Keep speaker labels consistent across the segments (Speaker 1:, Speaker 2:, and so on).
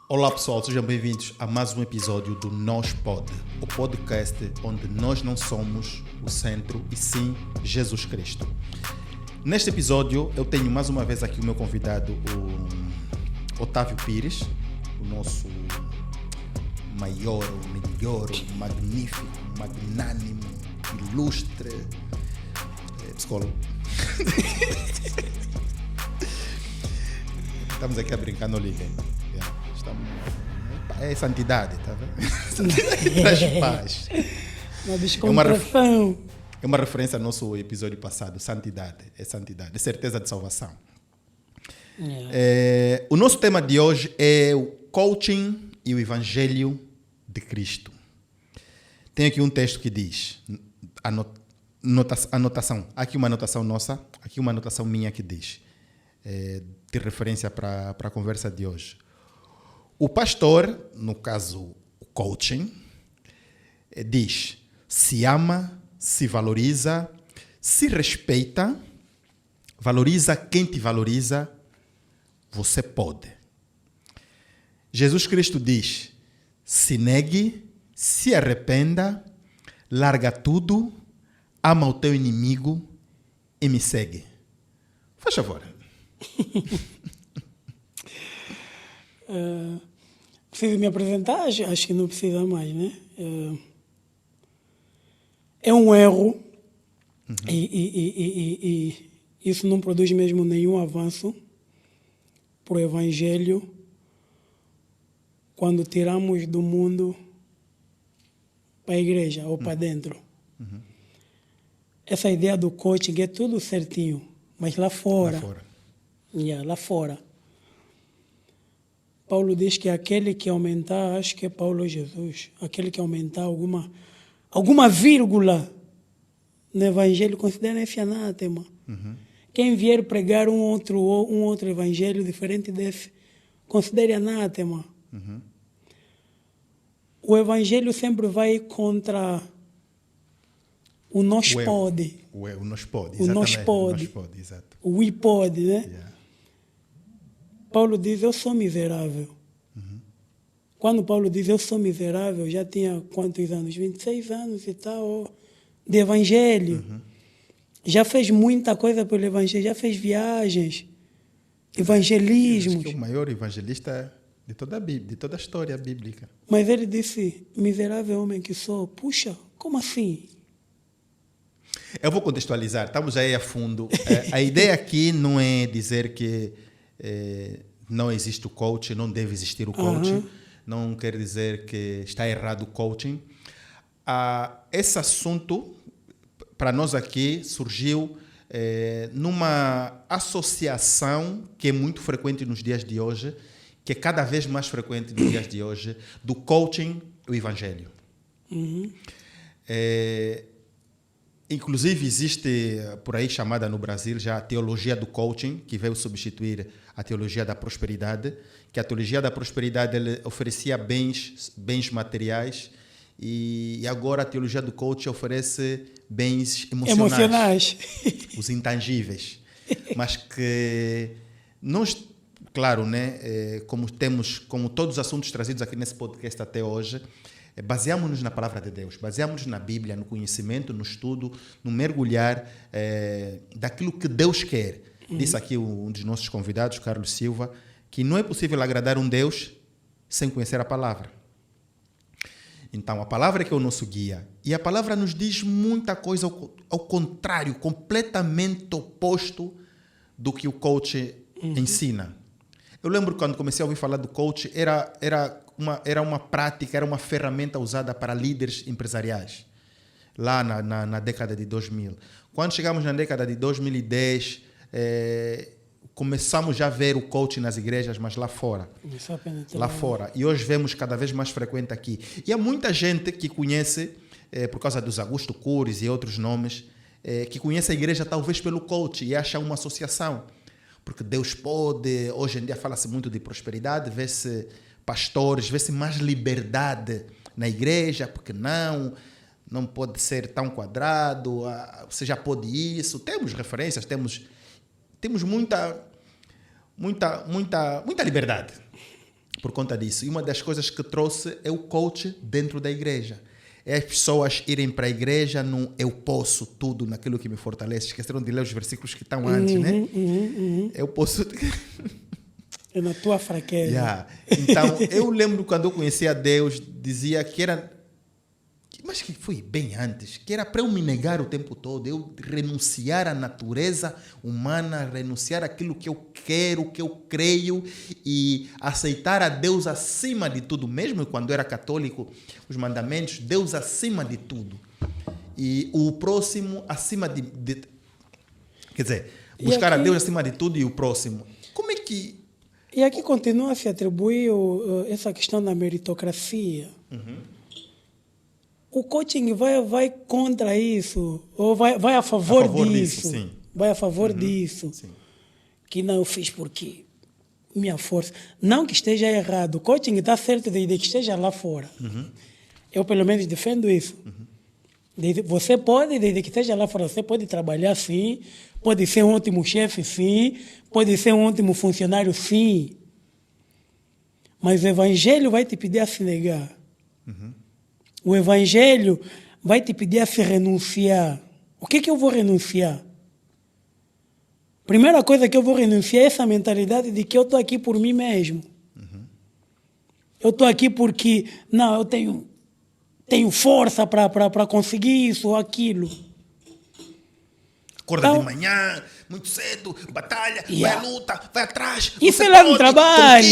Speaker 1: Olá pessoal, sejam bem-vindos a mais um episódio do Nós Pod, o podcast onde nós não somos o centro e sim Jesus Cristo. Neste episódio eu tenho mais uma vez aqui o meu convidado, o Otávio Pires, o nosso maior, o melhor, o magnífico, magnânimo, ilustre psicólogo. Estamos aqui a brincar no livro. É santidade, tá vendo? Santidade traz paz.
Speaker 2: Uma descontração.
Speaker 1: É uma referência ao nosso episódio passado. Santidade, é certeza de salvação. O nosso tema de hoje é o coaching e o evangelho de Cristo. Tem aqui um texto que diz, anotação, aqui uma anotação nossa, aqui uma anotação minha que diz, de referência para a conversa de hoje. O pastor, no caso o coaching, diz: se ama, se valoriza, se respeita, valoriza quem te valoriza, você pode. Jesus Cristo diz: se negue, se arrependa, larga tudo, ama o teu inimigo e me segue. Faz favor.
Speaker 2: Preciso me apresentar? Acho que não precisa mais, né? É um erro e isso não produz mesmo nenhum avanço para o Evangelho quando tiramos do mundo para a igreja ou para dentro. Essa ideia do coaching é tudo certinho, mas lá fora. Lá fora. Paulo diz que aquele que aumentar, acho que é Paulo ou Jesus, aquele que aumentar alguma vírgula no Evangelho, considera esse anátema. Quem vier pregar um outro Evangelho diferente desse, considere anátema. O Evangelho sempre vai contra o nós pode.
Speaker 1: O nós pode,
Speaker 2: o nós pode.
Speaker 1: Exato.
Speaker 2: O we pode, né?
Speaker 1: Yeah.
Speaker 2: Paulo diz, eu sou miserável. Quando Paulo diz, eu sou miserável, já tinha quantos anos? 26 anos e tal, de evangelho. Já fez muita coisa pelo evangelho, já fez viagens, evangelismos.
Speaker 1: Acho que é o maior evangelista de toda a Bíblia, de toda a história bíblica.
Speaker 2: Mas ele disse, miserável homem que sou. Puxa, como assim?
Speaker 1: Eu vou contextualizar, estamos aí a fundo. A ideia aqui não é dizer que não existe o coaching, não deve existir o coaching. Não quer dizer que está errado o coaching. Esse assunto, para nós aqui, surgiu numa associação que é muito frequente nos dias de hoje, que é cada vez mais frequente nos dias de hoje, do coaching e o evangelho. Inclusive, existe por aí chamada no Brasil já a teologia do coaching, que veio substituir a teologia da prosperidade, que a teologia da prosperidade ele oferecia bens materiais e agora a teologia do coaching oferece bens emocionais. Os intangíveis. Mas que nós, claro, né, como todos os assuntos trazidos aqui nesse podcast até hoje, baseamos-nos na palavra de Deus, baseamos-nos na Bíblia, no conhecimento, no estudo, no mergulhar daquilo que Deus quer. Disse aqui um dos nossos convidados, Carlos Silva, que não é possível agradar um Deus sem conhecer a palavra. Então, a palavra é que é o nosso guia. E a palavra nos diz muita coisa ao contrário, completamente oposto do que o coach ensina. Eu lembro quando comecei a ouvir falar do coach, era uma prática, era uma ferramenta usada para líderes empresariais, lá na década de 2000. Quando chegamos na década de 2010, começamos já a ver o coaching nas igrejas, mas lá fora. Lá fora. E hoje vemos cada vez mais frequente aqui. E há muita gente que conhece, por causa dos Augusto Cury e outros nomes, que conhece a igreja talvez pelo coaching e acha uma associação. Porque Deus pode, hoje em dia fala-se muito de prosperidade, vê-se pastores, vê-se mais liberdade na igreja, porque não pode ser tão quadrado, você já pode isso. Temos referências, temos muita liberdade. por conta disso. E uma das coisas que trouxe é o coach dentro da igreja. É as pessoas irem para a igreja no eu posso tudo naquilo que me fortalece. Esqueceram de ler os versículos que estão antes, né? Eu posso...
Speaker 2: É na tua fraqueza.
Speaker 1: Yeah. Então, eu lembro quando eu conhecia Deus, dizia que era... Mas que foi bem antes, que era para eu me negar o tempo todo, eu renunciar à natureza humana, renunciar àquilo que eu quero, que eu creio e aceitar a Deus acima de tudo, mesmo quando era católico, os mandamentos, Deus acima de tudo. E o próximo acima quer dizer, buscar a Deus acima de tudo e o próximo. Como é que...
Speaker 2: E aqui continua a se atribuir essa questão da meritocracia. O coaching vai contra isso, ou vai a favor disso.
Speaker 1: Sim.
Speaker 2: Vai a favor disso.
Speaker 1: Sim.
Speaker 2: Que não eu fiz porque minha força. Não que esteja errado. O coaching está certo desde que esteja lá fora. Eu, pelo menos, defendo isso. Você pode, desde que esteja lá fora, você pode trabalhar, sim. Pode ser um ótimo chefe, sim. Pode ser um ótimo funcionário, sim. Mas o evangelho vai te pedir a se negar. O evangelho vai te pedir a se renunciar. O que eu vou renunciar? Primeira coisa que eu vou renunciar é essa mentalidade de que eu estou aqui por mim mesmo. Eu estou aqui porque, não, eu tenho força para conseguir isso ou aquilo.
Speaker 1: Acorda de manhã, muito cedo, batalha, vai à luta, vai atrás.
Speaker 2: Isso é lá no trabalho.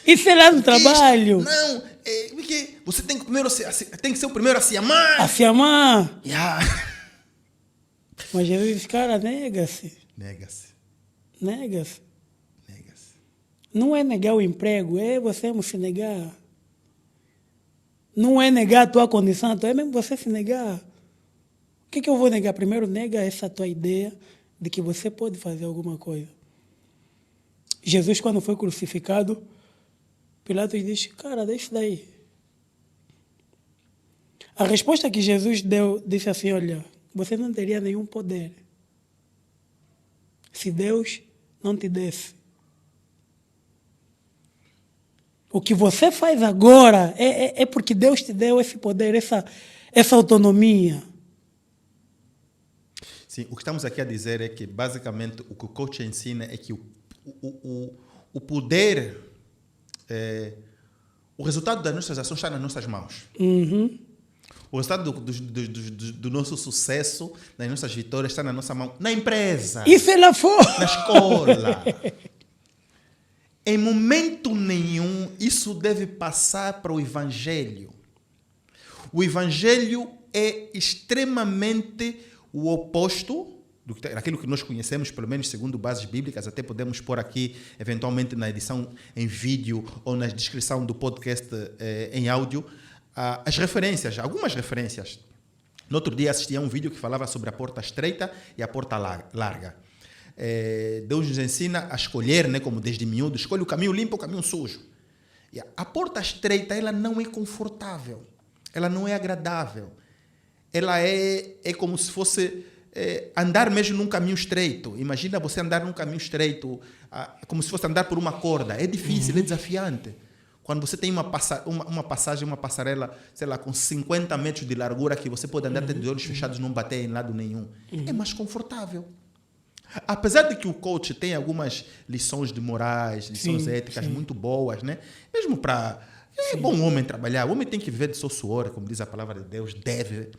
Speaker 2: Isso é lá no trabalho.
Speaker 1: Não, porque você tem que tem que ser o primeiro a se amar.
Speaker 2: A se amar.
Speaker 1: Yeah.
Speaker 2: Mas Jesus diz, cara, nega-se.
Speaker 1: Nega-se.
Speaker 2: Não é negar o emprego, é você se negar. Não é negar a tua condição, é mesmo você se negar. O que eu vou negar? Primeiro, nega essa tua ideia de que você pode fazer alguma coisa. Jesus, quando foi crucificado, Pilatos disse, cara, deixa daí. A resposta que Jesus deu, disse assim, olha, você não teria nenhum poder se Deus não te desse. O que você faz agora é porque Deus te deu esse poder, essa autonomia.
Speaker 1: Sim, o que estamos aqui a dizer é que, basicamente, o que o coach ensina é que o poder, o resultado das nossas ações está nas nossas mãos. O resultado do nosso sucesso, das nossas vitórias, está na nossa mão. Na empresa.
Speaker 2: E se lá for?
Speaker 1: Na escola. Em momento nenhum, isso deve passar para o Evangelho. O Evangelho é extremamente o oposto daquilo que nós conhecemos, pelo menos segundo bases bíblicas. Até podemos pôr aqui, eventualmente, na edição em vídeo ou na descrição do podcast em áudio, as referências, algumas referências. No outro dia assisti a um vídeo que falava sobre a porta estreita e a porta larga. Deus nos ensina a escolher, né, como desde miúdo, escolhe o caminho limpo ou o caminho sujo. E a porta estreita, ela não é confortável, ela não é agradável, ela é como se fosse andar mesmo num caminho estreito. Imagina você andar num caminho estreito, como se fosse andar por uma corda. É difícil, é desafiante. Quando você tem uma passarela, sei lá, com 50 metros de largura, que você pode andar até de olhos fechados, não bater em lado nenhum, é mais confortável. Apesar de que o coach tem algumas lições de morais, lições éticas muito boas, né? Mesmo para... É bom o homem trabalhar. O homem tem que viver do seu suor, como diz a palavra de Deus, deve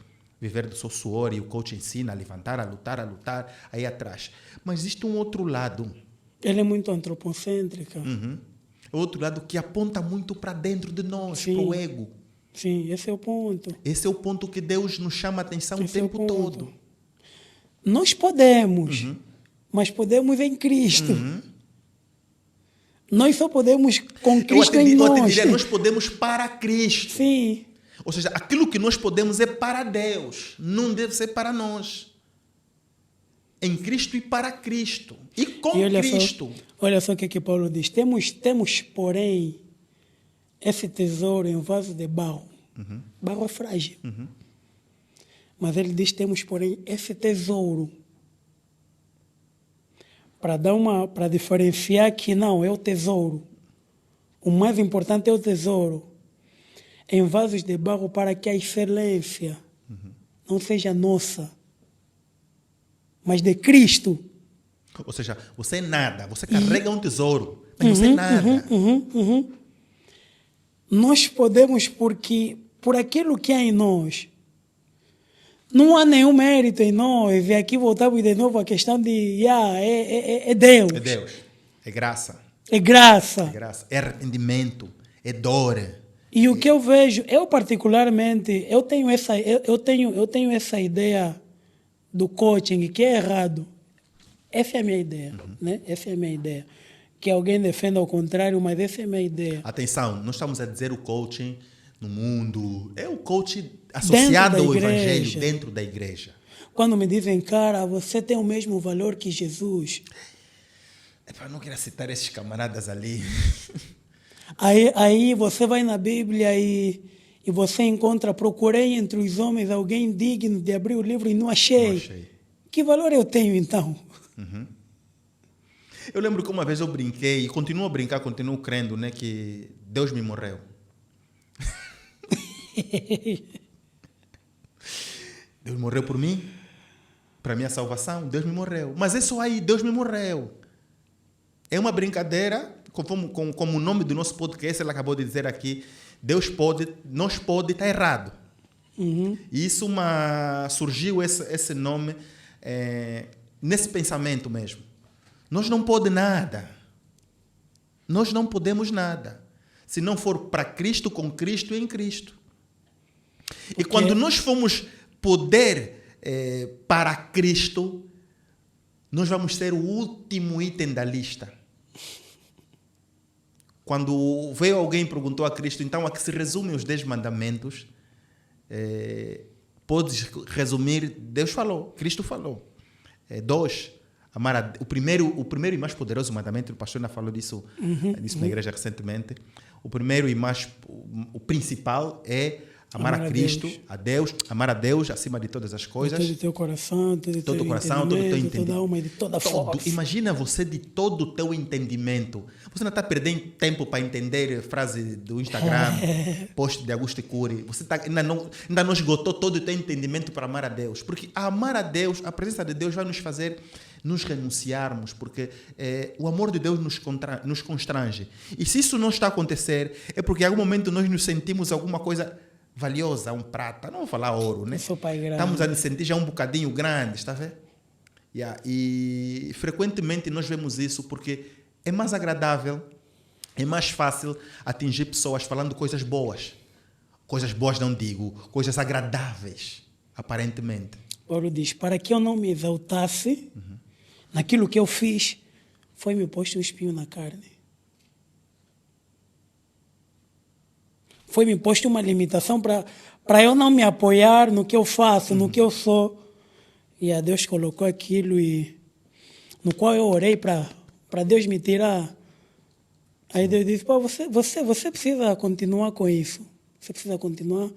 Speaker 1: viver do seu suor, e o coach ensina a levantar, a lutar, aí atrás. Mas existe um outro lado.
Speaker 2: Ele é muito antropocêntrico.
Speaker 1: Outro lado que aponta muito para dentro de nós, para o ego.
Speaker 2: Sim, esse é o ponto.
Speaker 1: Esse é o ponto que Deus nos chama a atenção o tempo todo.
Speaker 2: Nós podemos, mas podemos em Cristo. Nós só podemos com Cristo em nós.
Speaker 1: Eu até diria, nós podemos para Cristo.
Speaker 2: Sim.
Speaker 1: Ou seja, aquilo que nós podemos é para Deus, não deve ser para nós. Em Cristo e para Cristo. E com Cristo.
Speaker 2: Olha só o que Paulo diz. Temos, porém, esse tesouro em vaso de barro. Barro é frágil. Mas ele diz, temos, porém, esse tesouro. Para diferenciar que não, é o tesouro. O mais importante é o tesouro em vasos de barro para que a excelência não seja nossa, mas de Cristo.
Speaker 1: Ou seja, você é nada, você carrega um tesouro, mas você é nada.
Speaker 2: Nós podemos porque por aquilo que há em nós. Não há nenhum mérito em nós. E aqui voltamos de novo à questão de é Deus.
Speaker 1: É Deus, é graça.
Speaker 2: É graça.
Speaker 1: É graça, é arrependimento, é dor.
Speaker 2: E o que eu vejo, eu particularmente, eu tenho essa ideia do coaching que é errado. Essa é a minha ideia, né? Essa é a minha ideia. Que alguém defenda ao contrário, mas essa é a minha ideia.
Speaker 1: Atenção, nós estamos a dizer o coaching no mundo, é o coaching associado ao evangelho dentro da igreja.
Speaker 2: Quando me dizem, cara, você tem o mesmo valor que Jesus.
Speaker 1: Eu não quero citar esses camaradas ali.
Speaker 2: Aí você vai na Bíblia e você encontra, procurei entre os homens alguém digno de abrir o livro e não achei.
Speaker 1: Não achei.
Speaker 2: Que valor eu tenho então?
Speaker 1: Eu lembro que uma vez eu brinquei, e continuo a brincar, continuo crendo, né, que Deus me morreu. Deus morreu por mim, para minha salvação, Deus me morreu. Mas é só aí, Deus me morreu. É uma brincadeira, como o nome do nosso podcast, ela acabou de dizer aqui, nós pode estar errado. E isso surgiu esse nome nesse pensamento mesmo. Nós não podemos nada. Nós não podemos nada. Se não for para Cristo, com Cristo e em Cristo. E quando nós formos poder para Cristo, nós vamos ser o último item da lista. Quando veio alguém e perguntou a Cristo, então a que se resumem os 10 mandamentos, podes resumir, Deus falou, Cristo falou. 2, o primeiro e mais poderoso mandamento, o pastor ainda falou disso, na igreja recentemente. O primeiro e o principal é amar a Cristo, a Deus, amar a Deus acima de todas as coisas.
Speaker 2: De todo o teu coração, todo o teu
Speaker 1: entendimento,
Speaker 2: toda a alma e de toda a força.
Speaker 1: Imagina você de todo o teu entendimento. Você não está perdendo tempo para entender frase do Instagram, post de Augusto Cury. Você ainda não esgotou todo o teu entendimento para amar a Deus. Porque amar a Deus, a presença de Deus vai nos fazer nos renunciarmos, porque o amor de Deus nos constrange. E se isso não está a acontecer, é porque em algum momento nós nos sentimos alguma coisa valiosa, um prata, não vou falar ouro, né? Estamos a nos sentir já um bocadinho grande, está a ver? E frequentemente nós vemos isso porque é mais agradável, é mais fácil atingir pessoas falando coisas boas. Coisas boas não digo, coisas agradáveis, aparentemente.
Speaker 2: Paulo diz, para que eu não me exaltasse naquilo que eu fiz, foi-me posto um espinho na carne. Foi-me posto uma limitação para eu não me apoiar no que eu faço, no que eu sou. E a Deus colocou aquilo no qual eu orei para Deus me tirar. Aí Deus disse, pô, você precisa continuar com isso. Você precisa continuar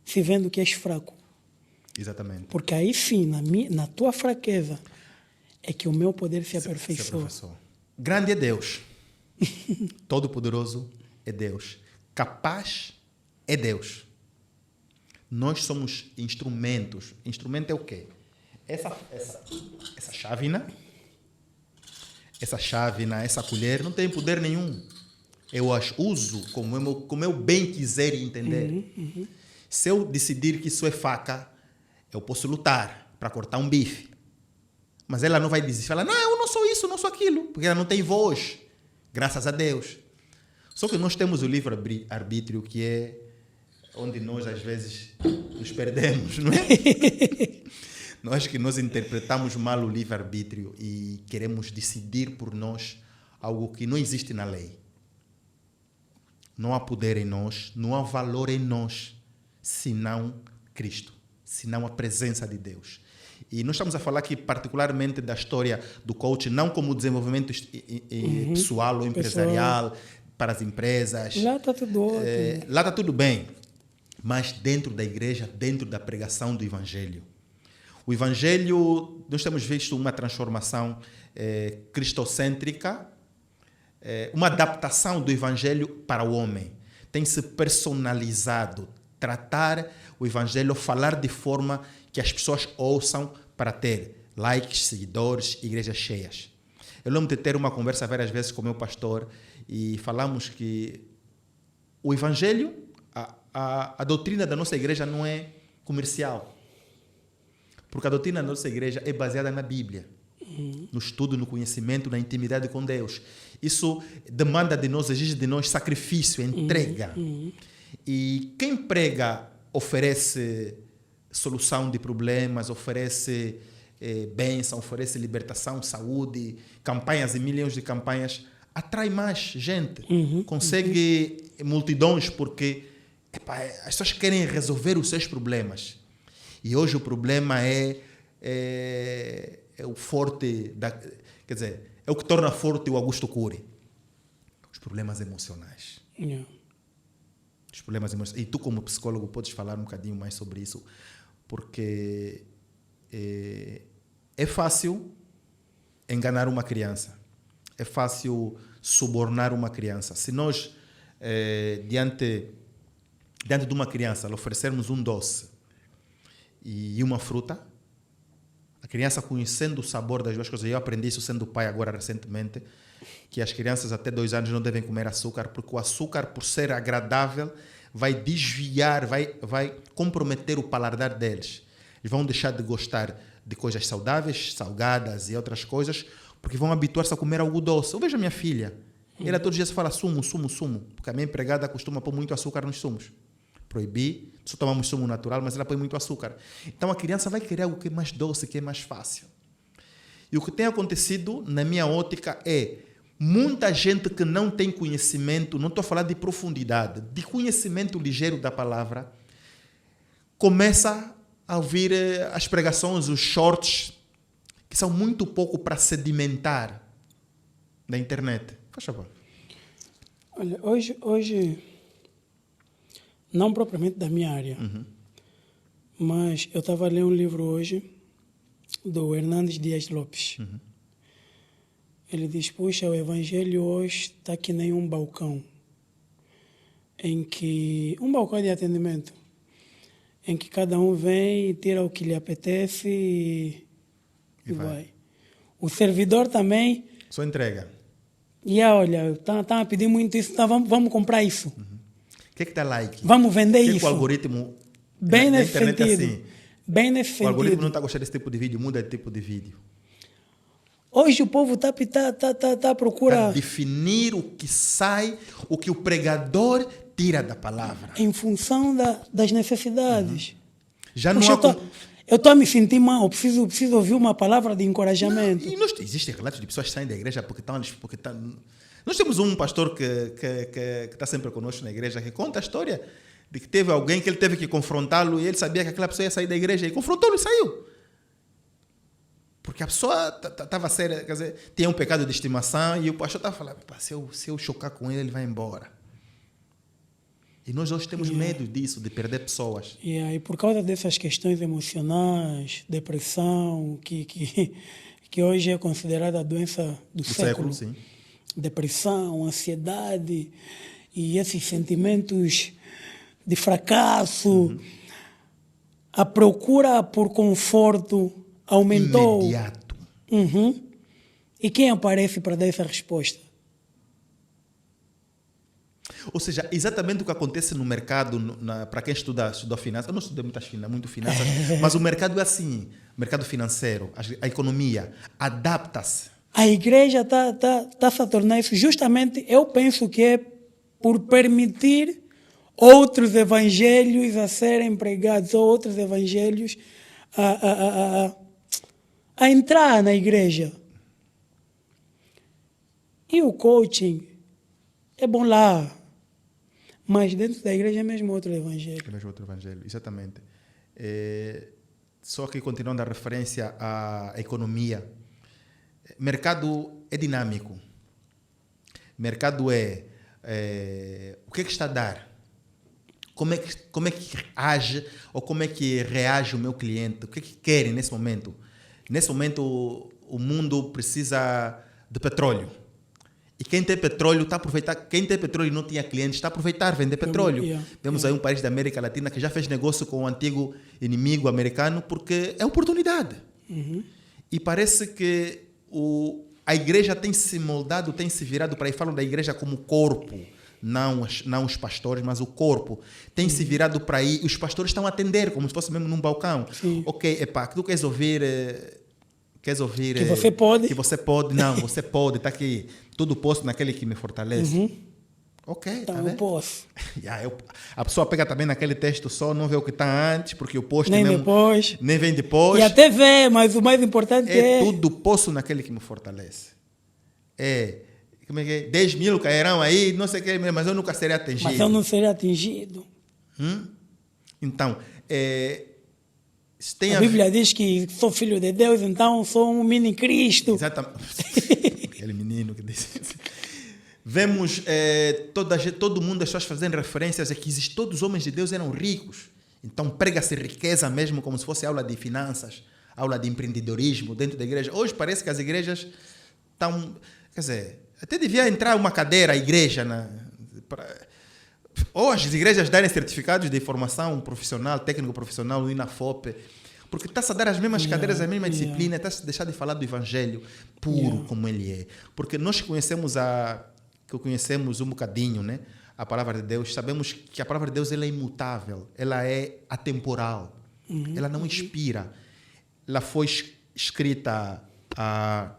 Speaker 2: se vendo que és fraco.
Speaker 1: Exatamente.
Speaker 2: Porque aí sim, na tua fraqueza, é que o meu poder se aperfeiçoa.
Speaker 1: Grande é Deus. Todo-poderoso é Deus. Capaz é Deus. Nós somos instrumentos. Instrumento é o quê? Essa chávena, essa colher não tem poder nenhum. Eu as uso como eu bem quiser entender. Se eu decidir que isso é faca, eu posso lutar para cortar um bife. Mas ela não vai dizer, falar, não, eu não sou isso, não sou aquilo, porque ela não tem voz, graças a Deus. Só que nós temos o livre-arbítrio, que é onde nós, às vezes, nos perdemos, não é? Nós interpretamos mal o livre-arbítrio e queremos decidir por nós algo que não existe na lei. Não há poder em nós, não há valor em nós, senão Cristo, senão a presença de Deus. E nós estamos a falar aqui particularmente da história do coaching, não como desenvolvimento pessoal ou empresarial, para as empresas.
Speaker 2: Lá está tudo ótimo.
Speaker 1: Lá está tudo bem, mas dentro da igreja, dentro da pregação do Evangelho. O Evangelho, nós temos visto uma transformação cristocêntrica uma adaptação do evangelho para o homem. Tem se personalizado, tratar o evangelho, falar de forma que as pessoas ouçam para ter likes, seguidores, igrejas cheias. Eu lembro de ter uma conversa várias vezes com o meu pastor e falamos que o evangelho, a doutrina da nossa igreja não é comercial. Porque a doutrina da nossa igreja é baseada na Bíblia. No estudo, no conhecimento, na intimidade com Deus. Isso demanda de nós, exige de nós sacrifício, entrega. E quem prega oferece solução de problemas, oferece bênção, oferece libertação, saúde, campanhas e milhões de campanhas, atrai mais gente, consegue multidões, porque as pessoas querem resolver os seus problemas. E hoje o problema é o forte, quer dizer, é o que torna forte o Augusto Cury. Os problemas emocionais.
Speaker 2: Yeah.
Speaker 1: Os problemas emocionais. E tu, como psicólogo, podes falar um bocadinho mais sobre isso, porque é fácil enganar uma criança. É fácil subornar uma criança. Se nós, diante de uma criança, lhe oferecermos um doce e uma fruta, a criança conhecendo o sabor das duas coisas, eu aprendi isso sendo pai agora recentemente, que as crianças até 2 anos não devem comer açúcar, porque o açúcar, por ser agradável, vai desviar, vai comprometer o paladar deles. Eles vão deixar de gostar de coisas saudáveis, salgadas e outras coisas, porque vão habituar-se a comer algo doce. Eu vejo a minha filha, ela todos os dias fala sumo, porque a minha empregada costuma pôr muito açúcar nos sumos. Proibi, só tomamos sumo natural, mas ela põe muito açúcar. Então a criança vai querer algo que é mais doce, que é mais fácil. E o que tem acontecido, na minha ótica, é muita gente que não tem conhecimento, não estou a falar de profundidade, de conhecimento ligeiro da palavra, começa a ouvir as pregações, os shorts, que são muito pouco para sedimentar na internet. Faz favor.
Speaker 2: Olha, hoje não propriamente da minha área, mas eu estava a ler um livro hoje do Hernandes Dias Lopes. Ele diz, puxa, o evangelho hoje está que nem um balcão, um balcão de atendimento, em que cada um vem e tira o que lhe apetece e vai. O servidor também...
Speaker 1: Só entrega.
Speaker 2: E olha, está a pedir muito isso, então vamos comprar isso.
Speaker 1: O que é que dá like?
Speaker 2: Vamos vender isso.
Speaker 1: Que o algoritmo
Speaker 2: bem
Speaker 1: na
Speaker 2: nesse
Speaker 1: internet
Speaker 2: sentido.
Speaker 1: é assim.
Speaker 2: Bem nesse
Speaker 1: O
Speaker 2: sentido.
Speaker 1: algoritmo não está gostando desse tipo de vídeo, muda de tipo de vídeo.
Speaker 2: Hoje o povo está à procura...
Speaker 1: Para definir o que sai, o que o pregador tira da palavra.
Speaker 2: Em função das necessidades.
Speaker 1: Já
Speaker 2: Puxa,
Speaker 1: não há...
Speaker 2: eu estou a me sentir mal, preciso ouvir uma palavra de encorajamento.
Speaker 1: Existem relatos de pessoas que saem da igreja porque estão... Nós temos um pastor que está sempre conosco na igreja, que conta a história de que teve alguém que ele teve que confrontá-lo e ele sabia que aquela pessoa ia sair da igreja e confrontou-lo e saiu. Porque a pessoa estava séria, quer dizer, tinha um pecado de estimação e o pastor estava falando, se eu chocar com ele, ele vai embora. E nós hoje temos medo disso, de perder pessoas.
Speaker 2: E por causa dessas questões emocionais, depressão, que hoje é considerada a doença do século.
Speaker 1: Sim.
Speaker 2: Depressão, ansiedade e esses sentimentos de fracasso, a procura por conforto aumentou.
Speaker 1: Imediato.
Speaker 2: E quem aparece para dar essa resposta?
Speaker 1: Ou seja, exatamente o que acontece no mercado, para quem estudou finanças, eu não estudei muito finanças, mas o mercado é assim, o mercado financeiro, a economia, adapta-se.
Speaker 2: A igreja está a tornar isso justamente, eu penso que é por permitir outros evangelhos a serem pregados, ou outros evangelhos a entrar na igreja. E o coaching é bom lá, mas dentro da igreja é mesmo outro evangelho.
Speaker 1: É mesmo outro evangelho, exatamente. Só que continuando a referência à economia, mercado é dinâmico. Mercado o que está a dar? Como é que age ou como é que reage o meu cliente? O que é que querem nesse momento? Nesse momento, o mundo precisa de petróleo. E quem tem petróleo está a aproveitar. Quem tem petróleo e não tinha clientes está a aproveitar, vender petróleo. Temos aí um país da América Latina que já fez negócio com o antigo inimigo americano porque é oportunidade. E parece que a igreja tem se moldado, tem se virado para aí. Falam da igreja como corpo, não os pastores, mas o corpo. Tem se virado para aí. E os pastores estão a atender, como se fosse mesmo num balcão.
Speaker 2: Sim.
Speaker 1: Ok, tu queres ouvir... Queres ouvir...
Speaker 2: Que você pode.
Speaker 1: Que você pode. Não, você pode. Está aqui. Tudo posso naquele que me fortalece. Ok,
Speaker 2: Então,
Speaker 1: tá
Speaker 2: eu
Speaker 1: bem?
Speaker 2: posso.
Speaker 1: A pessoa pega também naquele texto só, não vê o que está antes, porque o post
Speaker 2: Nem
Speaker 1: mesmo,
Speaker 2: depois.
Speaker 1: nem vem depois.
Speaker 2: E até vê, mas o mais importante
Speaker 1: É
Speaker 2: é...
Speaker 1: tudo posso naquele que me fortalece. Como é que é? 10 mil cairão aí, não sei o que, mas eu nunca serei atingido.
Speaker 2: Mas eu não serei atingido.
Speaker 1: Então, tem
Speaker 2: A Bíblia diz que sou filho de Deus, então sou um mini Cristo.
Speaker 1: Exatamente. Aquele menino que disse isso. Vemos todo mundo, as pessoas fazendo referências a que todos os homens de Deus eram ricos. Então prega-se riqueza mesmo, como se fosse aula de finanças, aula de empreendedorismo dentro da igreja. Hoje parece que as igrejas estão... Quer dizer, até devia entrar uma cadeira, a igreja, ou as igrejas darem certificados de formação profissional, técnico profissional no INAFOP, porque está-se a dar as mesmas cadeiras, a mesma disciplina, está-se a deixar de falar do evangelho puro como ele é. Porque nós que conhecemos um bocadinho, né, a palavra de Deus, sabemos que a palavra de Deus ela é imutável, ela é atemporal, ela não expira. Ela foi escrita há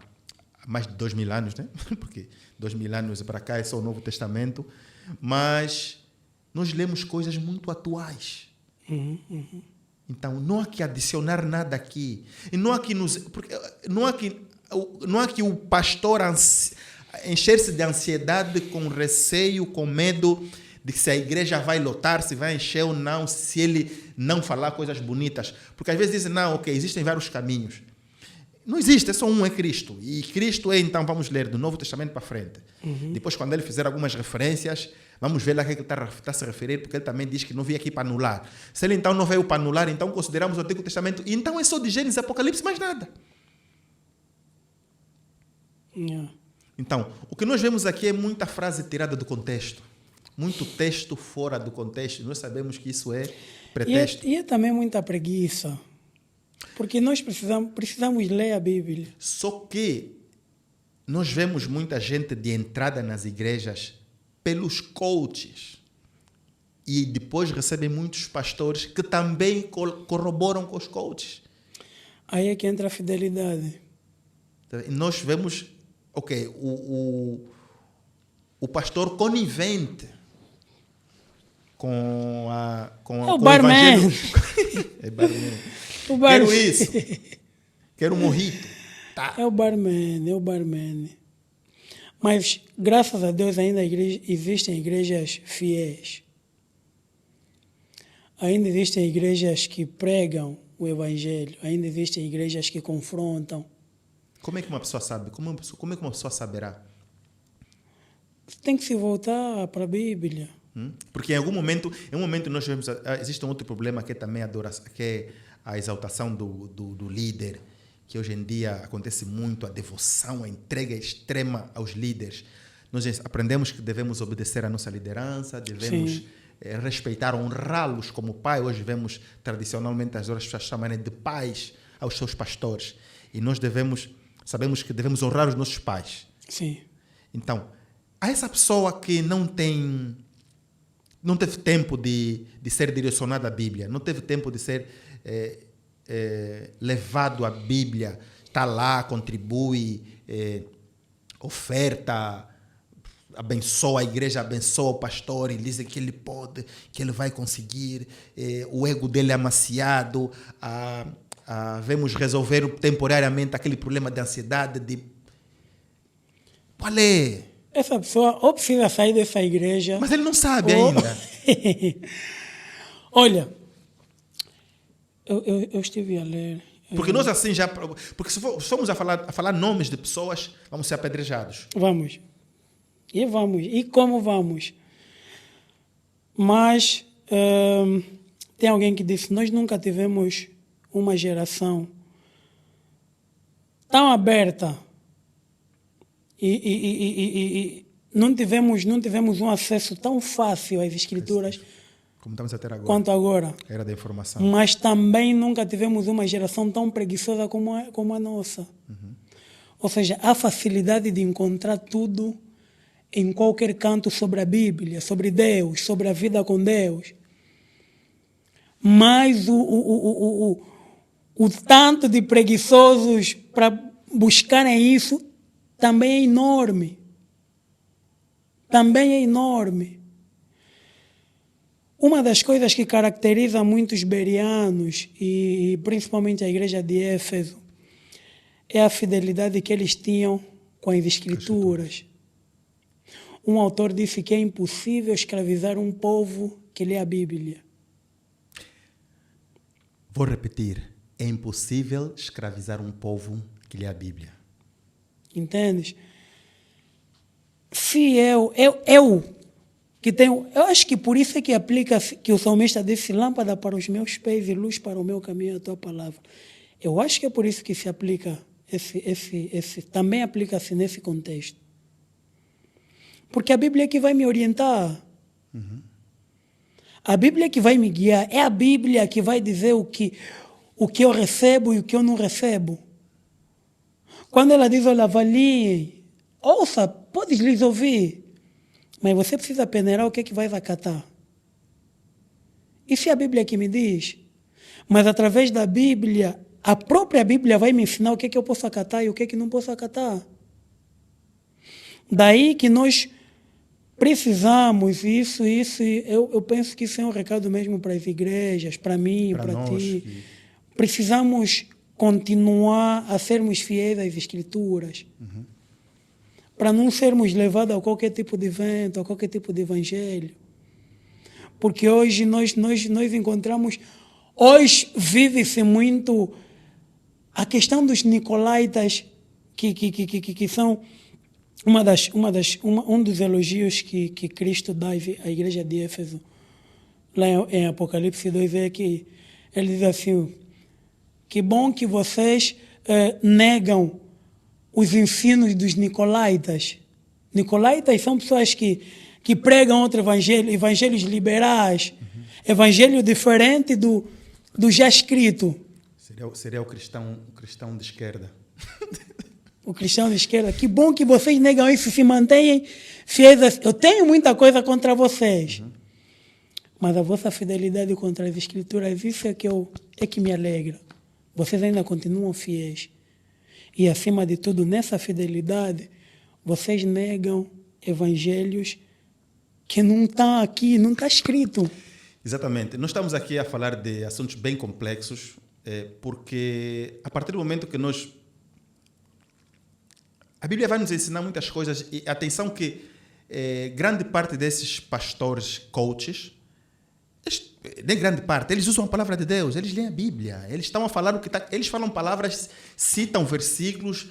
Speaker 1: mais de 2000 anos, né? Porque 2000 anos para cá é só o Novo Testamento, mas nós lemos coisas muito atuais. Então, não há que adicionar nada aqui. E não há que o pastor encher-se de ansiedade, com receio, com medo de que se a igreja vai lotar, se vai encher ou não, se ele não falar coisas bonitas. Porque às vezes dizem, não, ok, existem vários caminhos. Não existe, é só um, é Cristo. E Cristo é, então, vamos ler do Novo Testamento para frente. Depois, quando ele fizer algumas referências, vamos ver lá o que ele está a se referir, porque ele também diz que não veio aqui para anular. Se ele então não veio para anular, então consideramos o Antigo Testamento, e então é só de Gênesis e Apocalipse, mais nada. Então, o que nós vemos aqui é muita frase tirada do contexto. Muito texto fora do contexto. Nós sabemos que isso é pretexto.
Speaker 2: E é também muita preguiça. Porque nós precisamos ler a Bíblia.
Speaker 1: Só que nós vemos muita gente de entrada nas igrejas pelos coaches. E depois recebem muitos pastores que também corroboram com os coaches.
Speaker 2: Aí é que entra a fidelidade.
Speaker 1: Nós vemos, ok, o pastor conivente com
Speaker 2: o barman.
Speaker 1: É barman.
Speaker 2: O barman.
Speaker 1: Quero isso. Quero um mojito. Tá.
Speaker 2: É o barman. Mas, graças a Deus, ainda existem igrejas fiéis. Ainda existem igrejas que pregam o evangelho. Ainda existem igrejas que confrontam.
Speaker 1: Como é que uma pessoa sabe? Como é que uma pessoa saberá?
Speaker 2: Tem que se voltar para a Bíblia.
Speaker 1: Porque em algum momento nós vemos, existe um outro problema que é também que é a exaltação do líder, que hoje em dia acontece muito, a devoção, a entrega extrema aos líderes. Nós aprendemos que devemos obedecer à nossa liderança, devemos respeitar, honrá-los como pai. Hoje vemos tradicionalmente as pessoas chamarem de pais aos seus pastores. E nós sabemos que devemos honrar os nossos pais.
Speaker 2: Sim.
Speaker 1: Então, a essa pessoa que não teve tempo de ser direcionado à Bíblia, não teve tempo de ser levado à Bíblia, está lá, contribui, oferta, abençoa a igreja, abençoa o pastor e diz que ele pode, que ele vai conseguir, o ego dele é amaciado, vemos resolver temporariamente aquele problema de ansiedade. Qual é?
Speaker 2: Essa pessoa ou precisa sair dessa igreja...
Speaker 1: Mas ele não sabe ainda.
Speaker 2: Olha, eu estive a ler...
Speaker 1: Porque nós assim já... Porque se formos a falar nomes de pessoas, vamos ser apedrejados.
Speaker 2: Vamos. E como vamos? Mas tem alguém que disse, nós nunca tivemos uma geração tão aberta e não tivemos um acesso tão fácil às escrituras
Speaker 1: Como estamos a ter agora.
Speaker 2: quanto agora.
Speaker 1: Era da informação.
Speaker 2: Mas também nunca tivemos uma geração tão preguiçosa como a nossa. Ou seja, a facilidade de encontrar tudo em qualquer canto sobre a Bíblia, sobre Deus, sobre a vida com Deus. Mas o tanto de preguiçosos para buscarem isso também é enorme. Também é enorme. Uma das coisas que caracteriza muitos bereanos, e principalmente a igreja de Éfeso, é a fidelidade que eles tinham com as Escrituras. Um autor disse que é impossível escravizar um povo que lê a Bíblia.
Speaker 1: Vou repetir. É impossível escravizar um povo que lê a Bíblia.
Speaker 2: Entendes? Se eu que tenho, eu acho que por isso é que aplica, que o salmista disse, lâmpada para os meus pés e luz para o meu caminho, a tua palavra. Eu acho que é por isso que se aplica, também aplica-se nesse contexto. Porque a Bíblia é que vai me orientar. A Bíblia é que vai me guiar. É a Bíblia que vai dizer o que eu recebo e o que eu não recebo. Quando ela diz, olha, avaliem, ouça, podes lhes ouvir, mas você precisa peneirar o que é que vais acatar. Isso é a Bíblia que me diz. Mas através da Bíblia, a própria Bíblia vai me ensinar o que é que eu posso acatar e o que é que não posso acatar. Daí que nós precisamos, eu penso que isso é um recado mesmo para as igrejas, para mim, para ti. Precisamos continuar a sermos fiéis às Escrituras. Para não sermos levados a qualquer tipo de vento, a qualquer tipo de evangelho. Porque hoje nós encontramos... Hoje vive-se muito a questão dos nicolaítas, que são um dos elogios que Cristo dá à igreja de Éfeso. Lá em Apocalipse 2 é que ele diz assim, que bom que vocês negam os ensinos dos nicolaítas. Nicolaítas são pessoas que pregam outro evangelho, evangelhos liberais, evangelho diferente do já escrito.
Speaker 1: Seria o cristão de esquerda.
Speaker 2: O cristão de esquerda. Que bom que vocês negam isso, se mantêm fiéis. Eu tenho muita coisa contra vocês. Mas a vossa fidelidade contra as Escrituras, isso é que me alegra. Vocês ainda continuam fiéis. E, acima de tudo, nessa fidelidade, vocês negam evangelhos que não estão aqui, não está escrito.
Speaker 1: Exatamente. Nós estamos aqui a falar de assuntos bem complexos, porque a partir do momento que a Bíblia vai nos ensinar muitas coisas, e atenção que grande parte desses pastores, coaches, nem grande parte, eles usam a palavra de Deus, eles leem a Bíblia, eles estão a falar eles falam palavras, citam versículos,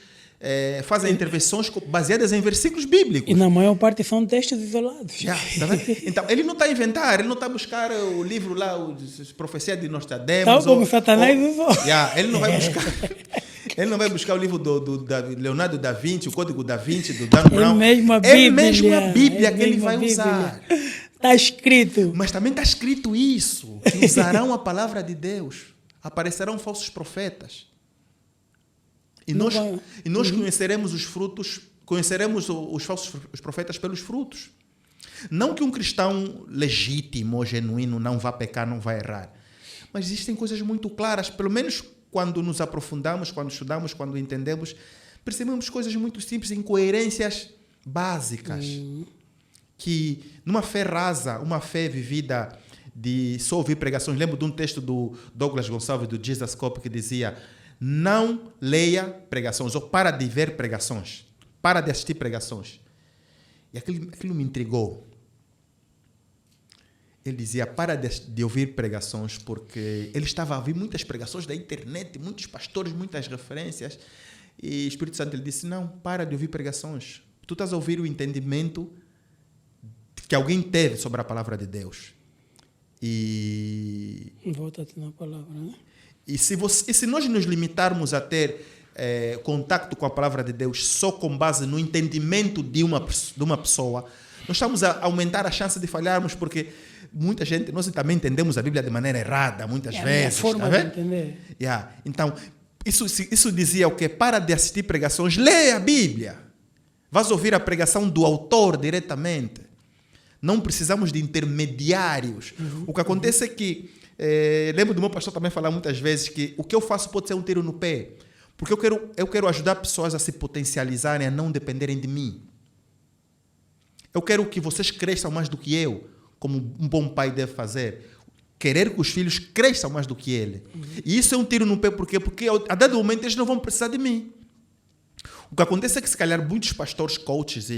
Speaker 1: fazem intervenções baseadas em versículos bíblicos.
Speaker 2: E na maior parte são textos isolados.
Speaker 1: Tá vendo? Então, ele não está a inventar, ele não está a buscar o livro lá, Profecia de Nostradamus.
Speaker 2: Tal como Satanás usou.
Speaker 1: Ele não vai buscar. Ele não vai buscar o livro do Leonardo da Vinci, o Código da Vinci, do Dan Brown.
Speaker 2: É mesmo a Bíblia
Speaker 1: que ele vai usar.
Speaker 2: Está escrito.
Speaker 1: Mas também está escrito isso, que usarão a palavra de Deus. Aparecerão falsos profetas. E nós conheceremos os frutos, conheceremos os profetas pelos frutos. Não que um cristão legítimo ou genuíno não vá pecar, não vai errar. Mas existem coisas muito claras, pelo menos quando nos aprofundamos, quando estudamos, quando entendemos, percebemos coisas muito simples, incoerências básicas. Que numa fé rasa, uma fé vivida de só ouvir pregações, lembro de um texto do Douglas Gonçalves, do Jesus Cop, que dizia: não leia pregações, ou para de ver pregações, para de assistir pregações. E aquilo me intrigou. Ele dizia, para de ouvir pregações, porque ele estava a ouvir muitas pregações da internet, muitos pastores, muitas referências, e o Espírito Santo lhe disse, não, para de ouvir pregações. Tu estás a ouvir o entendimento que alguém teve sobre a palavra de Deus. E
Speaker 2: volta-te na palavra, né?
Speaker 1: E se nós nos limitarmos a ter contato com a palavra de Deus só com base no entendimento de uma pessoa, nós estamos a aumentar a chance de falharmos, porque muita gente, nós também entendemos a Bíblia de maneira errada, muitas vezes.
Speaker 2: A forma de entender.
Speaker 1: Então, isso dizia o quê? Para de assistir pregações, leia a Bíblia. Vais ouvir a pregação do autor diretamente. Não precisamos de intermediários. O que acontece é que, lembro do meu pastor também falar muitas vezes que o que eu faço pode ser um tiro no pé. Porque eu quero ajudar pessoas a se potencializarem, a não dependerem de mim. Eu quero que vocês cresçam mais do que eu, como um bom pai deve fazer. Querer que os filhos cresçam mais do que ele. E isso é um tiro no pé, por quê? Porque a dado momento eles não vão precisar de mim. O que acontece é que, se calhar, muitos pastores, coaches,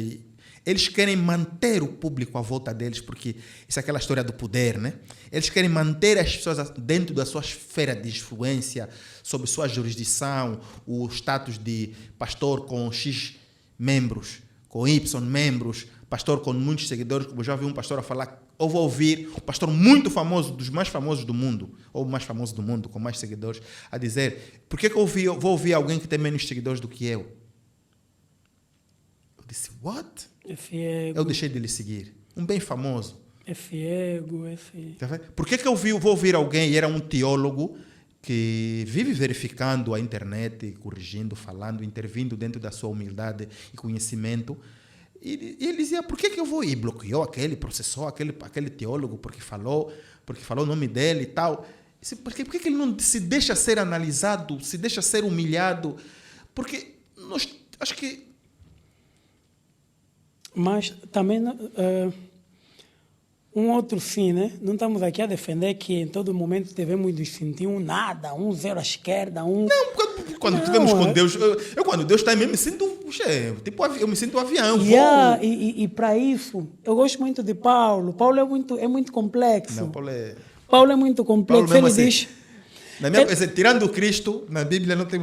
Speaker 1: eles querem manter o público à volta deles, porque isso é aquela história do poder, né? Eles querem manter as pessoas dentro da sua esfera de influência, sob sua jurisdição, o status de pastor com X membros, com Y membros, pastor com muitos seguidores, como eu já vi um pastor a falar, ou vou ouvir um pastor muito famoso, dos mais famosos do mundo, ou o mais famoso do mundo, com mais seguidores, a dizer, por que eu vou ouvir alguém que tem menos seguidores do que eu? Eu disse, what?
Speaker 2: É fiego.
Speaker 1: Eu deixei de lhe seguir. Um bem famoso.
Speaker 2: É fiego, é fiego.
Speaker 1: Por que eu vou ouvir alguém, e era um teólogo, que vive verificando a internet, corrigindo, falando, intervindo dentro da sua humildade e conhecimento, e ele dizia, por que eu vou? E bloqueou aquele, processou aquele teólogo porque falou o nome dele e tal. Por que ele não se deixa ser analisado, se deixa ser humilhado? Porque acho que...
Speaker 2: Mas também um outro fim, né? Não estamos aqui a defender que em todo momento devemos nos sentir um nada, um zero à esquerda, um...
Speaker 1: Não, quando tivemos com Deus, eu quando Deus está em mim, eu me sinto, eu me sinto um avião.
Speaker 2: E para isso, eu gosto muito de Paulo. Paulo é muito complexo.
Speaker 1: Não,
Speaker 2: Paulo é muito complexo.
Speaker 1: Paulo
Speaker 2: Ele
Speaker 1: assim,
Speaker 2: diz...
Speaker 1: tirando Cristo, na Bíblia não tem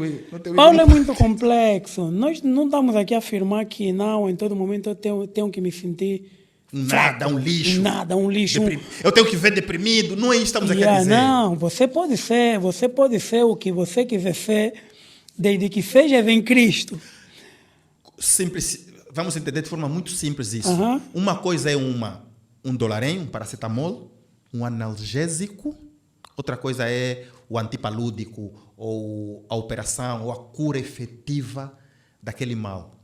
Speaker 2: Paulo é muito complexo. Nós não estamos aqui a afirmar que não, em todo momento eu tenho que me sentir...
Speaker 1: Nada, um lixo.
Speaker 2: Nada, um lixo.
Speaker 1: Eu tenho que ver deprimido. Não é isso que estamos aqui a dizer.
Speaker 2: Não, você pode ser o que você quiser ser, desde que seja em Cristo.
Speaker 1: Simples, vamos entender de forma muito simples isso.
Speaker 2: Uhum.
Speaker 1: Uma coisa é um dolarenho, um paracetamol, um analgésico. Outra coisa é o antipalúdico, ou a operação, ou a cura efetiva daquele mal.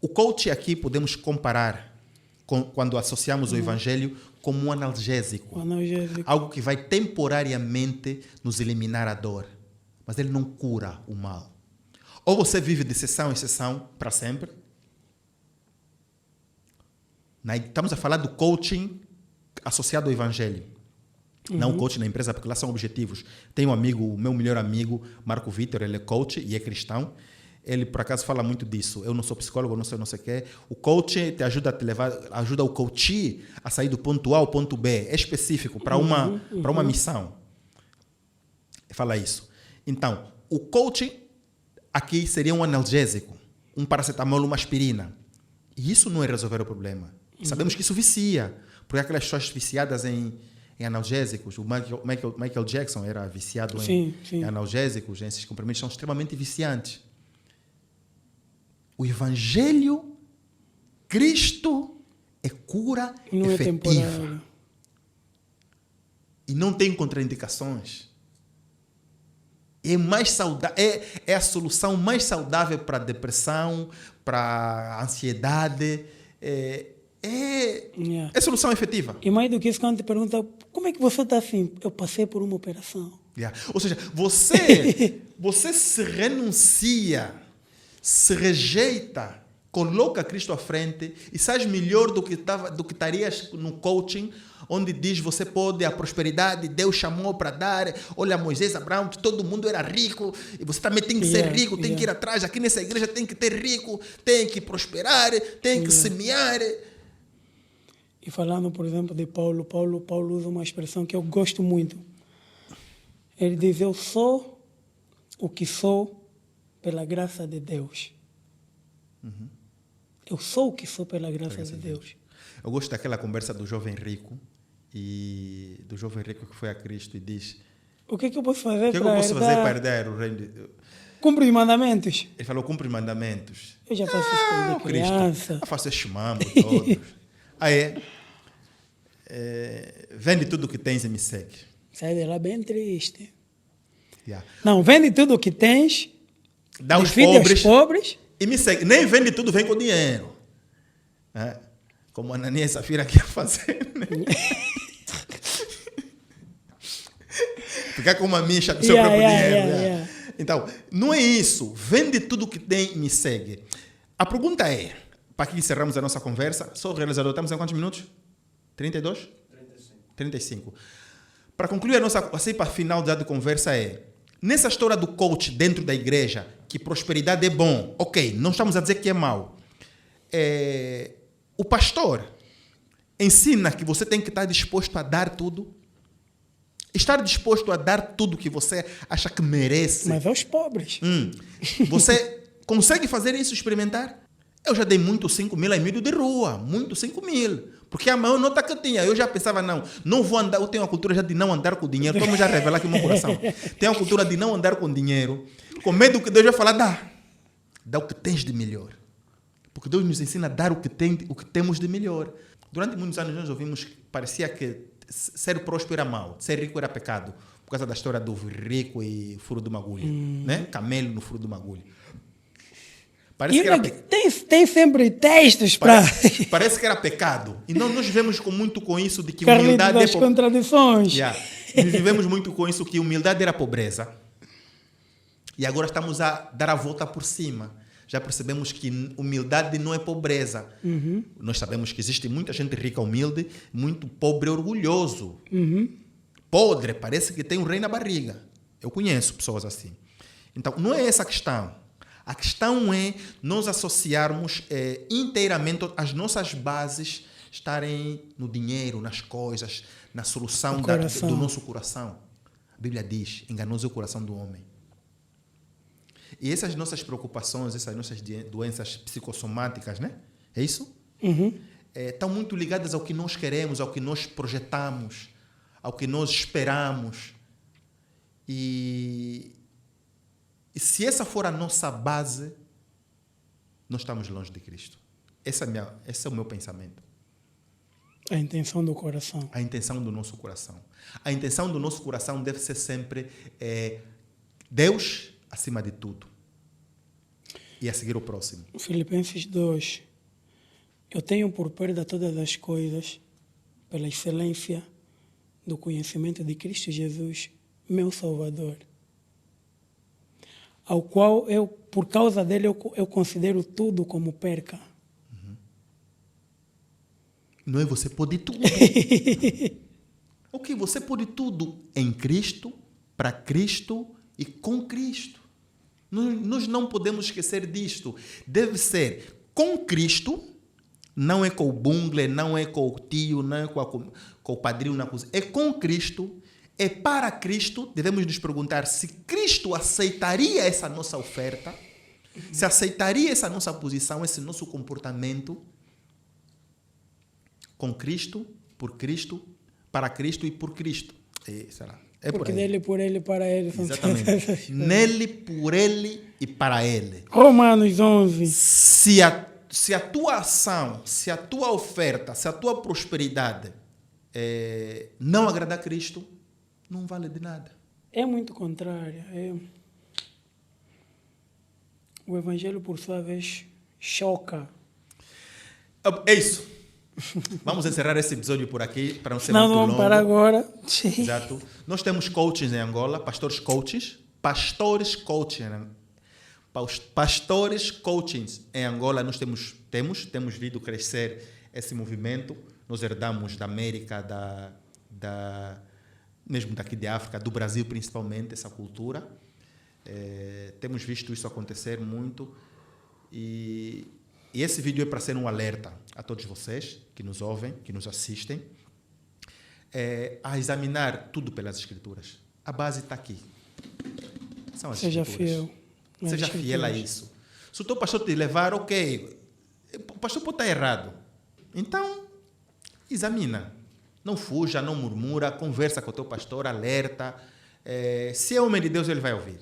Speaker 1: O coach aqui podemos comparar quando associamos o Evangelho como um analgésico. Algo que vai temporariamente nos eliminar a dor. Mas ele não cura o mal. Ou você vive de sessão em sessão para sempre. Estamos a falar do coaching associado ao Evangelho. Não o coaching na empresa, porque lá são objetivos. Tenho um amigo, o meu melhor amigo, Marco Vitor, ele é coach e é cristão. Ele, por acaso, fala muito disso. Eu não sou psicólogo, eu não sei o quê. O coaching te ajuda a te levar, ajuda o coachee a sair do ponto A ao ponto B. É específico para uma missão. Fala isso. Então, o coaching aqui seria um analgésico, um paracetamol, uma aspirina. E isso não é resolver o problema. Sabemos que isso vicia. Porque aquelas pessoas viciadas em analgésicos, o Michael Jackson era viciado em analgésicos, esses comprimidos são extremamente viciantes. O Evangelho, Cristo, é cura efetiva. E não tem contraindicações. É mais saudável, é a solução mais saudável para a depressão, para a ansiedade. É solução efetiva.
Speaker 2: E mais do que isso, quando te pergunta, como é que você está assim? Eu passei por uma operação.
Speaker 1: Ou seja, você se renuncia, se rejeita, coloca Cristo à frente e sais melhor do que estarias no coaching, onde diz você pode, a prosperidade, Deus chamou para dar, olha Moisés, Abraão, todo mundo era rico, e você também tem que ser rico, tem que ir atrás, aqui nessa igreja tem que ter rico, tem que prosperar, tem que semear.
Speaker 2: E falando, por exemplo, de Paulo usa uma expressão que eu gosto muito. Ele diz, eu sou o que sou pela graça de Deus. Eu sou o que sou pela graça de Deus.
Speaker 1: Eu gosto daquela conversa do jovem rico que foi a Cristo e diz:
Speaker 2: o que eu posso fazer
Speaker 1: para herdar o reino?
Speaker 2: Cumpre os mandamentos.
Speaker 1: Ele falou, cumpre os mandamentos.
Speaker 2: Eu já faço isso quando criança.
Speaker 1: Eu faço esse mambo todos. Aí, vende tudo que tens e me segue.
Speaker 2: Sai de lá bem triste.
Speaker 1: Yeah.
Speaker 2: Não, vende tudo o que tens,
Speaker 1: Dá aos
Speaker 2: divide aos pobres.
Speaker 1: e me segue. Nem vende tudo, vem com dinheiro. Como a Ananias e Safira quer fazer. Né? Ficar com uma mincha do seu próprio dinheiro. Então, não é isso. Vende tudo que tem e me segue. A pergunta é, para que encerramos a nossa conversa, sou o realizador, estamos em quantos minutos? 32? 35. Para concluir a nossa, assim, para final da conversa nessa história do coach dentro da igreja, que prosperidade é bom, ok, não estamos a dizer que é mau. O pastor ensina que você tem que estar disposto a dar tudo. Estar disposto a dar tudo que você acha que merece.
Speaker 2: Mas aos pobres.
Speaker 1: Você consegue fazer isso, experimentar? Eu já dei muito 5 mil em meio de rua. Muito 5 mil. Porque a maior nota que eu tinha, eu já pensava, não vou andar. Eu tenho uma cultura já de não andar com dinheiro. Vamos já revelar aqui no meu coração. Tenho uma cultura de não andar com dinheiro. Com medo que Deus vai falar, dá o que tens de melhor. Porque Deus nos ensina a dar o que temos de melhor. Durante muitos anos nós ouvimos que parecia que ser próspero era mau, ser rico era pecado, por causa da história do rico e furo de uma agulha, né? Camelo no furo de uma agulha. Parece que era
Speaker 2: tem sempre textos para...
Speaker 1: Parece que era pecado. E nós vivemos muito com isso de que
Speaker 2: Carlito
Speaker 1: humildade
Speaker 2: das contradições.
Speaker 1: Nós vivemos muito com isso que humildade era pobreza. E agora estamos a dar a volta por cima. Já percebemos que humildade não é pobreza. Nós sabemos que existe muita gente rica, humilde, muito pobre, orgulhoso. Podre, parece que tem um rei na barriga. Eu conheço pessoas assim. Então, não é essa a questão. A questão é nós associarmos inteiramente as nossas bases estarem no dinheiro, nas coisas, na solução do nosso coração. A Bíblia diz, enganoso é o coração do homem. E essas nossas preocupações, essas nossas doenças psicossomáticas, né? É isso? Estão muito ligadas ao que nós queremos, ao que nós projetamos, ao que nós esperamos. E se essa for a nossa base, nós estamos longe de Cristo. Esse é o meu pensamento.
Speaker 2: A intenção do coração.
Speaker 1: A intenção do nosso coração. A intenção do nosso coração deve ser sempre Deus acima de tudo. E a seguir o próximo.
Speaker 2: Filipenses 2. Eu tenho por perda todas as coisas pela excelência do conhecimento de Cristo Jesus, meu Salvador, ao qual por causa dele, eu considero tudo como perca.
Speaker 1: Não é você pode tudo. Ok, você pode tudo em Cristo, para Cristo e com Cristo. Nós não podemos esquecer disto. Deve ser com Cristo, não é com o bungle, não é com o tio, não é com o padrinho na cozinha. É com Cristo, é para Cristo. Devemos nos perguntar se Cristo aceitaria essa nossa oferta, se aceitaria essa nossa posição, esse nosso comportamento. Com Cristo, por Cristo, para Cristo e por Cristo. Será?
Speaker 2: Porque dele, por ele, para ele.
Speaker 1: Exatamente. Nele, por ele e para ele.
Speaker 2: Romanos 11.
Speaker 1: Se a tua ação, se a tua oferta, se a tua prosperidade não agradar a Cristo, não vale de nada.
Speaker 2: É muito contrário. O Evangelho, por sua vez, choca.
Speaker 1: É isso. Vamos encerrar esse episódio por aqui, para não ser muito longo.
Speaker 2: Não, vamos parar agora.
Speaker 1: Exato. Nós temos coaches em Angola, pastores coaches em Angola. Nós temos vindo crescer esse movimento. Nós herdamos da América, mesmo daqui de África, do Brasil principalmente, essa cultura. Temos visto isso acontecer muito. E esse vídeo é para ser um alerta a todos vocês que nos ouvem, que nos assistem, a examinar tudo pelas Escrituras. A base está aqui. São as
Speaker 2: Seja
Speaker 1: Escrituras.
Speaker 2: fiel.
Speaker 1: Seja fiel a isso. Se o teu pastor te levar, ok, o pastor pode estar errado. Então, examina. Não fuja, não murmura, conversa com o teu pastor, alerta. Se é homem de Deus, ele vai ouvir.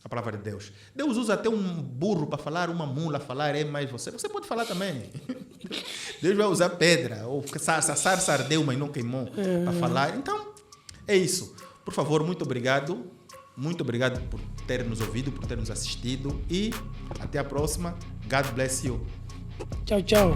Speaker 1: A palavra de Deus. Deus usa até um burro para falar, uma mula falar, mais você. Você pode falar também. Deus vai usar pedra, ou sarça ardeu, mas não queimou, para falar. Então, é isso. Por favor, muito obrigado. Muito obrigado por ter nos ouvido, por ter nos assistido. E até a próxima. God bless you.
Speaker 2: Tchau, tchau.